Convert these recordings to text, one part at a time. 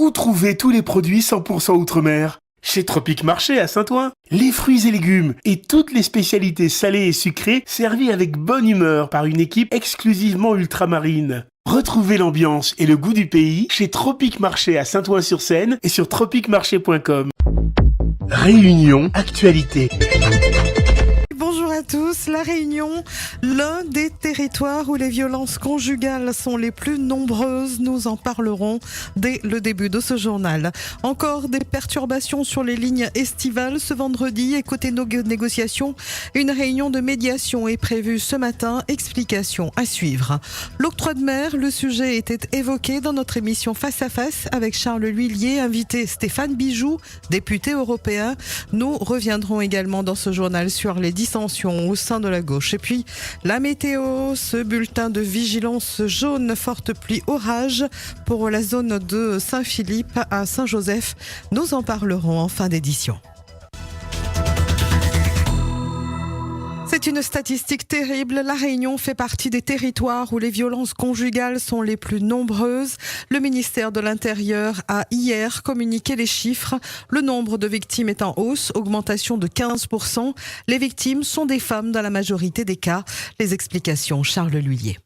Où trouver tous les produits 100% Outre-mer ? Chez Tropic Marché à Saint-Ouen. Les fruits et légumes et toutes les spécialités salées et sucrées servies avec bonne humeur par une équipe exclusivement ultramarine. Retrouvez l'ambiance et le goût du pays chez Tropic Marché à Saint-Ouen-sur-Seine et sur tropicmarché.com. Réunion Actualité. Bonjour à tous. La Réunion, l'un des territoires où les violences conjugales sont les plus nombreuses. Nous en parlerons dès le début de ce journal. Encore des perturbations sur les lignes estivales ce vendredi et côté négociations, une réunion de médiation est prévue ce matin. Explication à suivre. L'octroi de mer, le sujet était évoqué dans notre émission Face à Face avec Charles L'Huillier, invité Stéphane Bijoux, député européen. Nous reviendrons également dans ce journal sur les dissensions au sein de la gauche. Et puis, la météo, ce bulletin de vigilance jaune, forte pluie, orage pour la zone de Saint-Philippe à Saint-Joseph. Nous en parlerons en fin d'édition. C'est une statistique terrible. La Réunion fait partie des territoires où les violences conjugales sont les plus nombreuses. Le ministère de l'Intérieur a hier communiqué les chiffres. Le nombre de victimes est en hausse, augmentation de 15%. Les victimes sont des femmes dans la majorité des cas. Les explications, Charles L'Huillier.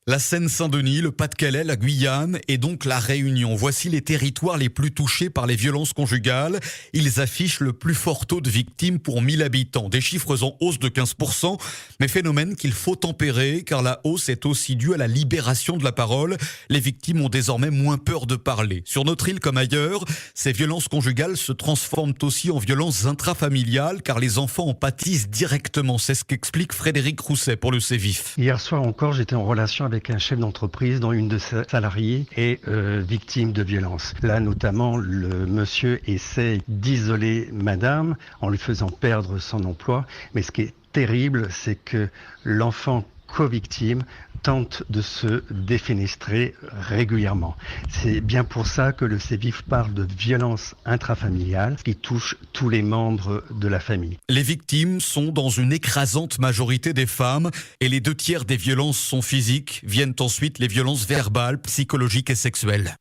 La Seine-Saint-Denis, le Pas-de-Calais, la Guyane et donc la Réunion. Voici les territoires les plus touchés par les violences conjugales. Ils affichent le plus fort taux de victimes pour 1000 habitants. Des chiffres en hausse de 15%, mais phénomène qu'il faut tempérer car la hausse est aussi due à la libération de la parole. Les victimes ont désormais moins peur de parler. Sur notre île comme ailleurs, ces violences conjugales se transforment aussi en violences intrafamiliales car les enfants en pâtissent directement. C'est ce qu'explique Frédéric Rousset pour le Sévif. Hier soir encore, j'étais en relation avec un chef d'entreprise dont une de ses salariés est victime de violence. Là, notamment, le monsieur essaie d'isoler madame en lui faisant perdre son emploi. Mais ce qui est terrible, c'est que l'enfant co-victime tente de se défenestrer régulièrement. C'est bien pour ça que le Sévif parle de violence intrafamiliale qui touche tous les membres de la famille. Les victimes sont dans une écrasante majorité des femmes et les 2/3 des violences sont physiques. Viennent ensuite les violences verbales, psychologiques et sexuelles.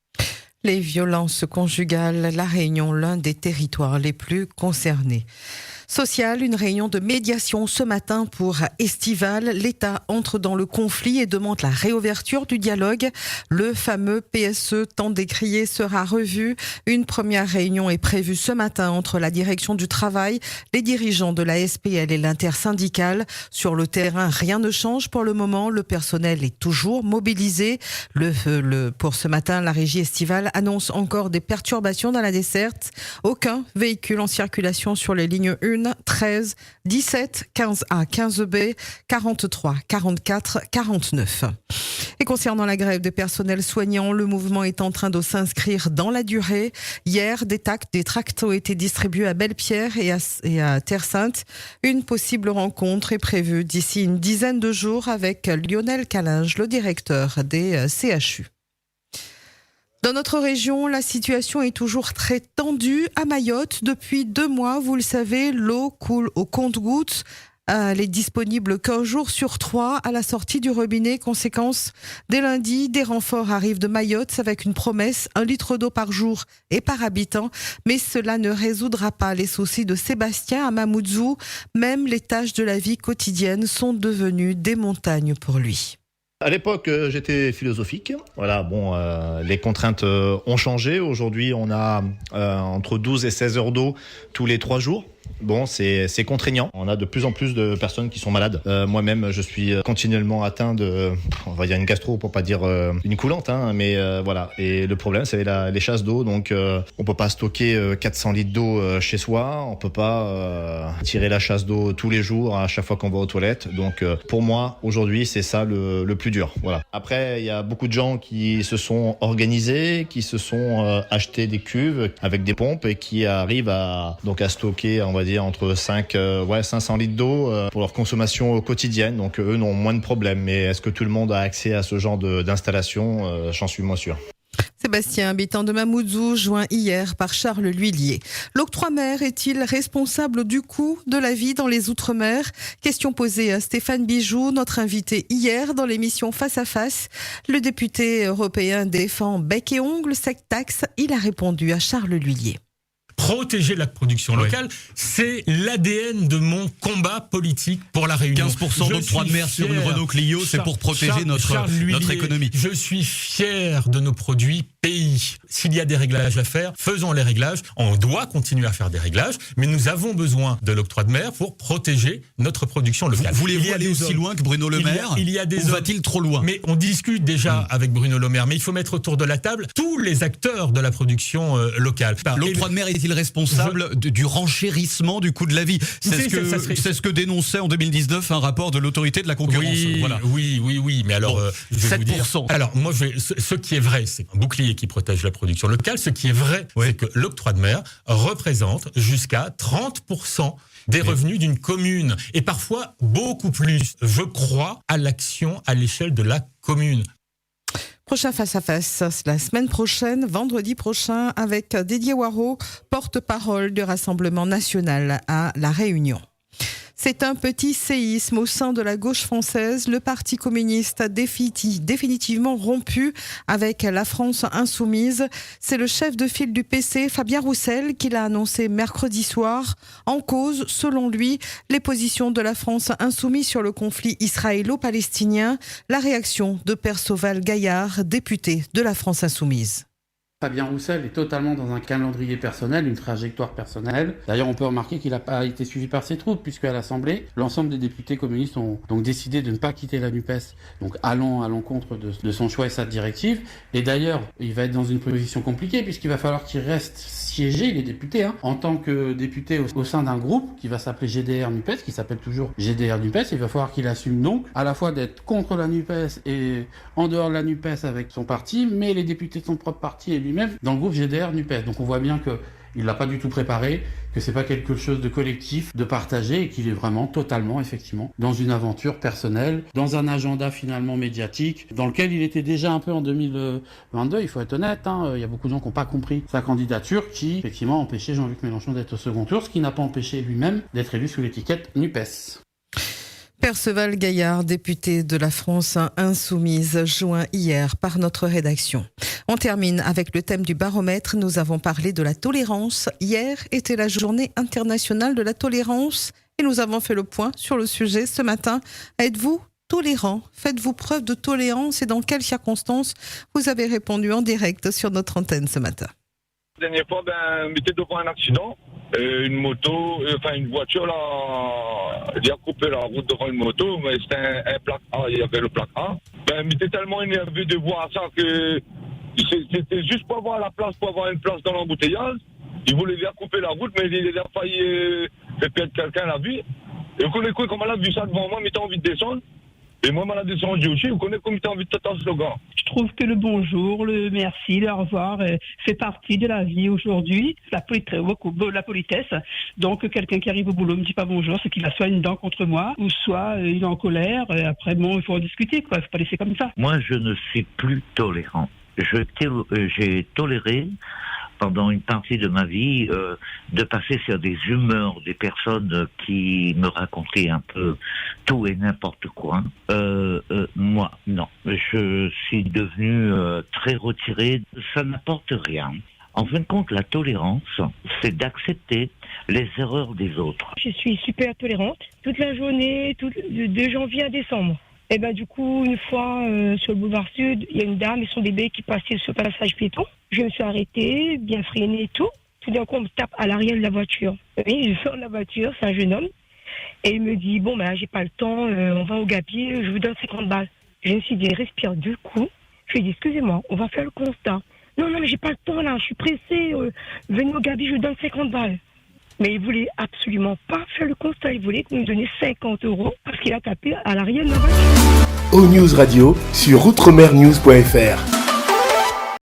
Les violences conjugales, la Réunion, l'un des territoires les plus concernés. Social, une réunion de médiation ce matin pour Estival. L'État entre dans le conflit et demande la réouverture du dialogue. Le fameux PSE tant décrié sera revu. Une première réunion est prévue ce matin entre la direction du travail, les dirigeants de la SPL et l'intersyndicale. Sur le terrain, rien ne change pour le moment. Le personnel est toujours mobilisé. Pour ce matin, la régie estivale annonce encore des perturbations dans la desserte. Aucun véhicule en circulation sur les lignes 1, 13, 17, 15A, 15B, 43, 44, 49. Et concernant la grève des personnels soignants, le mouvement est en train de s'inscrire dans la durée. Hier, des tracts ont été distribués à Belle-Pierre et à Terre-Sainte. Une possible rencontre est prévue d'ici une dizaine de jours avec Lionel Calinge, le directeur des CHU. Dans notre région, la situation est toujours très tendue. À Mayotte, depuis 2 mois, vous le savez, l'eau coule au compte-gouttes. Elle est disponible qu'un jour sur 3 à la sortie du robinet. Conséquence, dès lundi, des renforts arrivent de Mayotte avec une promesse, 1 litre d'eau par jour et par habitant. Mais cela ne résoudra pas les soucis de Sébastien à Mamoudzou. Même les tâches de la vie quotidienne sont devenues des montagnes pour lui. À l'époque, j'étais philosophique. Voilà, bon, les contraintes ont changé. Aujourd'hui, on a entre 12 et 16 heures d'eau tous les 3 jours. Bon, c'est contraignant. On a de plus en plus de personnes qui sont malades. Moi-même, je suis continuellement atteint de, on va dire une gastro pour pas dire une coulante, hein, mais voilà. Et le problème, c'est les chasses d'eau. Donc, on peut pas stocker 400 litres d'eau chez soi. On peut pas tirer la chasse d'eau tous les jours à chaque fois qu'on va aux toilettes. Donc, pour moi, aujourd'hui, c'est ça le plus dur. Voilà. Après, il y a beaucoup de gens qui se sont organisés, qui se sont achetés des cuves avec des pompes et qui arrivent à stocker, on va dire, entre 500 litres d'eau pour leur consommation quotidienne. Donc, eux n'ont moins de problèmes. Mais est-ce que tout le monde a accès à ce genre d'installation ? J'en suis moins sûr. Sébastien, habitant de Mamoudzou, joint hier par Charles L'Huillier. L'octroi mer est-il responsable du coût de la vie dans les Outre-mer ? Question posée à Stéphane Bijoux, notre invité hier dans l'émission Face à Face. Le député européen défend bec et ongles cette taxe. Il a répondu à Charles L'Huillier. Protéger la production locale, c'est l'ADN de mon combat politique pour la Réunion. 15% d'octroi de mer sur une Renault Clio, c'est pour protéger notre économie. Je suis fier de nos produits pays. S'il y a des réglages à faire, faisons les réglages. On doit continuer à faire des réglages, mais nous avons besoin de l'octroi de mer pour protéger notre production locale. Voulez-vous aller aussi loin que Bruno Le Maire ? Ou va-t-il trop loin ? Mais on discute déjà avec Bruno Le Maire, mais il faut mettre autour de la table tous les acteurs de la production locale. L'octroi de mer est-il responsable du renchérissement du coût de la vie ? C'est ce que dénonçait en 2019 un rapport de l'autorité de la concurrence. Oui, mais alors... 7%. Alors, moi, ce qui est vrai, c'est un bouclier qui protège la production locale. Ce qui est vrai, c'est que l'octroi de mer représente jusqu'à 30% des revenus d'une commune. Et parfois, beaucoup plus. Je crois à l'action à l'échelle de la commune. Prochain face-à-face, la semaine prochaine, vendredi prochain, avec Didier Waro, porte-parole du Rassemblement national à La Réunion. C'est un petit séisme au sein de la gauche française. Le Parti communiste a définitivement rompu avec la France insoumise. C'est le chef de file du PC, Fabien Roussel, qui l'a annoncé mercredi soir. En cause, selon lui, les positions de la France insoumise sur le conflit israélo-palestinien. La réaction de Perceval Gaillard, député de la France insoumise. Fabien Roussel est totalement dans un calendrier personnel, une trajectoire personnelle. D'ailleurs, on peut remarquer qu'il n'a pas été suivi par ses troupes, puisque à l'Assemblée, l'ensemble des députés communistes ont donc décidé de ne pas quitter la NUPES, donc allant à l'encontre de son choix et sa directive. Et d'ailleurs, il va être dans une position compliquée, puisqu'il va falloir qu'il reste siéger, les députés, en tant que député au sein d'un groupe qui va s'appeler GDR NUPES, qui s'appelle toujours GDR NUPES. Il va falloir qu'il assume donc à la fois d'être contre la NUPES et en dehors de la NUPES avec son parti, mais les députés de son propre parti et lui-même dans le groupe GDR NUPES. Donc on voit bien que il l'a pas du tout préparé, que c'est pas quelque chose de collectif, de partagé, et qu'il est vraiment totalement, effectivement, dans une aventure personnelle, dans un agenda finalement médiatique, dans lequel il était déjà un peu en 2022, il faut être honnête, il y a beaucoup de gens qui n'ont pas compris sa candidature, qui, effectivement, empêchait Jean-Luc Mélenchon d'être au second tour, ce qui n'a pas empêché lui-même d'être élu sous l'étiquette NUPES. Perceval Gaillard, député de la France insoumise, joint hier par notre rédaction. On termine avec le thème du baromètre. Nous avons parlé de la tolérance. Hier était la journée internationale de la tolérance et nous avons fait le point sur le sujet ce matin. Êtes-vous tolérant ? Faites-vous preuve de tolérance et dans quelles circonstances ? Vous avez répondu en direct sur notre antenne ce matin. La dernière fois, j'étais devant un accident. Une voiture là, il a coupé la route devant une moto, mais c'était un plaque A, il y avait le plaque A. J'étais tellement énervé de voir ça que c'était juste pour avoir la place, pour avoir une place dans l'embouteillage. Il voulait bien couper la route, mais il a failli faire perdre quelqu'un la vie. Et vous connaissez comment elle a vu ça devant moi, mais t'as envie de descendre. Et moi, je suis descendu aussi. Vous connaissez comment t'as envie de tâter un slogan. Je trouve que le bonjour, le merci, le au revoir fait partie de la vie aujourd'hui. La politesse. Donc, quelqu'un qui arrive au boulot ne me dit pas bonjour, c'est qu'il a soit une dent contre moi, ou soit il est en colère. Et après, il faut en discuter, quoi. Il ne faut pas laisser comme ça. Moi, je ne suis plus tolérant. J'ai toléré pendant une partie de ma vie, de passer sur des humeurs des personnes qui me racontaient un peu tout et n'importe quoi. Moi, non. Je suis devenu très retiré. Ça n'apporte rien. En fin de compte, la tolérance, c'est d'accepter les erreurs des autres. Je suis super tolérante. Toute la journée, de janvier à décembre. Et du coup, une fois sur le boulevard Sud, il y a une dame et son bébé qui passaient sur le passage piéton. Je me suis arrêtée, bien freinée et tout. Tout d'un coup, on me tape à l'arrière de la voiture. Oui, je sors de la voiture, c'est un jeune homme. Et il me dit, j'ai pas le temps, on va au gabier, je vous donne 50 balles. Je me suis dit, respire 2 coups. Je lui ai dit, excusez-moi, on va faire le constat. Non, mais j'ai pas le temps là, je suis pressée. Venez au gabier, je vous donne 50 balles. Mais il voulait absolument pas faire le constat. Il voulait nous donner 50 € parce qu'il a tapé à l'arrière de la voiture. O-News Radio sur outremernews.fr.